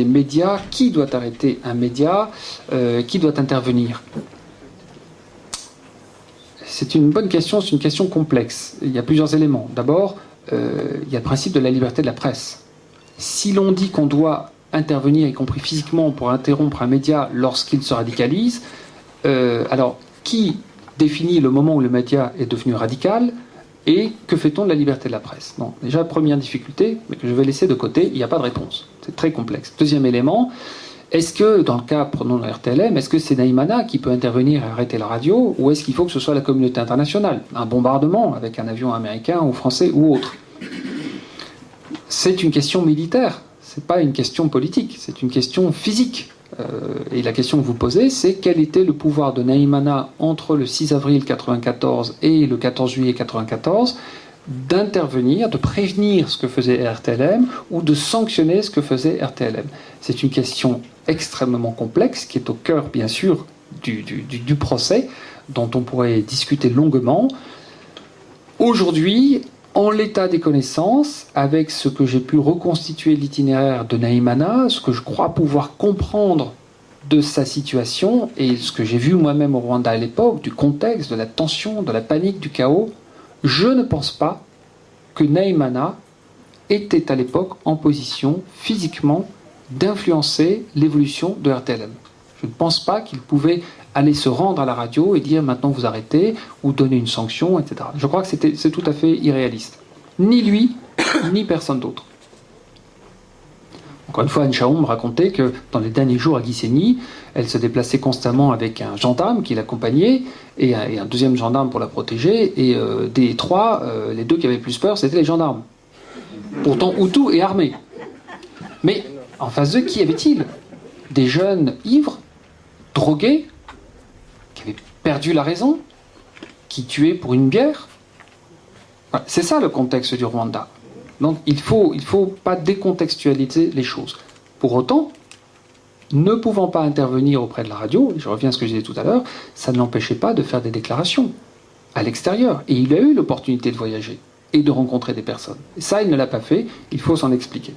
des médias. Qui doit arrêter un média? Qui doit intervenir? C'est une bonne question, c'est une question complexe. Il y a plusieurs éléments. D'abord, il y a le principe de la liberté de la presse. Si l'on dit qu'on doit intervenir, y compris physiquement, pour interrompre un média lorsqu'il se radicalise, alors qui définit le moment où le média est devenu radical et que fait-on de la liberté de la presse? Non, déjà, première difficulté, mais que je vais laisser de côté, il n'y a pas de réponse. C'est très complexe. Deuxième élément, est-ce que, dans le cas, prenons le RTLM, est-ce que c'est Naïmana qui peut intervenir et arrêter la radio, ou est-ce qu'il faut que ce soit la communauté internationale? Un bombardement avec un avion américain ou français ou autre. C'est une question militaire, c'est pas une question politique, c'est une question physique. Et la question que vous posez, c'est quel était le pouvoir de Naïmana entre le 6 avril 1994 et le 14 juillet 1994 d'intervenir, de prévenir ce que faisait RTLM ou de sanctionner ce que faisait RTLM. C'est une question extrêmement complexe qui est au cœur, bien sûr, du procès, dont on pourrait discuter longuement. Aujourd'hui, en l'état des connaissances, avec ce que j'ai pu reconstituer l'itinéraire de Naïmana, ce que je crois pouvoir comprendre de sa situation et ce que j'ai vu moi-même au Rwanda à l'époque, du contexte, de la tension, de la panique, du chaos, je ne pense pas que Naïmana était à l'époque en position physiquement d'influencer l'évolution de RTLM. Je ne pense pas qu'il pouvait aller se rendre à la radio et dire maintenant vous arrêtez ou donner une sanction, etc. Je crois que c'est tout à fait irréaliste. Ni lui, ni personne d'autre. Encore une fois, Anne Chaon me racontait que dans les derniers jours à Gisenyi, elle se déplaçait constamment avec un gendarme qui l'accompagnait et un deuxième gendarme pour la protéger. Et des trois, les deux qui avaient plus peur, c'était les gendarmes. Pourtant Hutus et armés. Mais en face d'eux, qui avait-il? Des jeunes ivres, drogués, qui avaient perdu la raison, qui tuaient pour une bière. Voilà, c'est ça le contexte du Rwanda. Donc il faut pas décontextualiser les choses. Pour autant, ne pouvant pas intervenir auprès de la radio, je reviens à ce que je disais tout à l'heure, ça ne l'empêchait pas de faire des déclarations à l'extérieur. Et il a eu l'opportunité de voyager et de rencontrer des personnes. Et ça, il ne l'a pas fait, il faut s'en expliquer.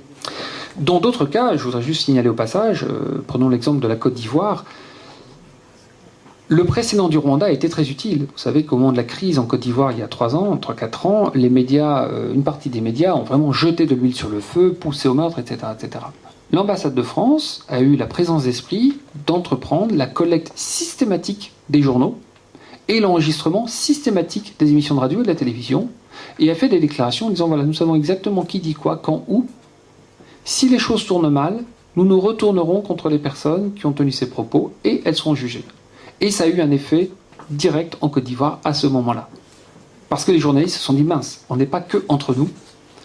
Dans d'autres cas, je voudrais juste signaler au passage, prenons l'exemple de la Côte d'Ivoire, le précédent du Rwanda a été très utile. Vous savez qu'au moment de la crise en Côte d'Ivoire, il y a 3-4 ans, les médias, une partie des médias ont vraiment jeté de l'huile sur le feu, poussé au meurtre, etc., etc. L'ambassade de France a eu la présence d'esprit d'entreprendre la collecte systématique des journaux et l'enregistrement systématique des émissions de radio et de la télévision, et a fait des déclarations en disant voilà, nous savons exactement qui dit quoi, quand, où. Si les choses tournent mal, nous nous retournerons contre les personnes qui ont tenu ces propos et elles seront jugées. Et ça a eu un effet direct en Côte d'Ivoire à ce moment-là. Parce que les journalistes se sont dit mince, on n'est pas que entre nous.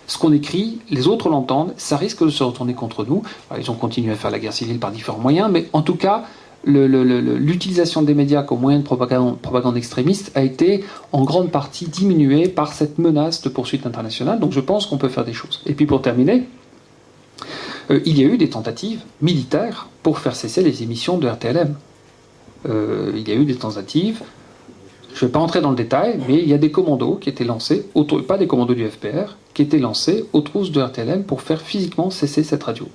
Ce qu'on écrit, les autres l'entendent, ça risque de se retourner contre nous. Alors, ils ont continué à faire la guerre civile par différents moyens, mais en tout cas, l'utilisation des médias comme moyen de propagande extrémiste a été en grande partie diminuée par cette menace de poursuite internationale. Donc je pense qu'on peut faire des choses. Et puis pour terminer, il y a eu des tentatives militaires pour faire cesser les émissions de RTLM. Il y a eu des tentatives, je ne vais pas entrer dans le détail, mais il y a des commandos qui étaient lancés, pas des commandos du FPR, qui étaient lancés aux trousses de RTLM pour faire physiquement cesser cette radio.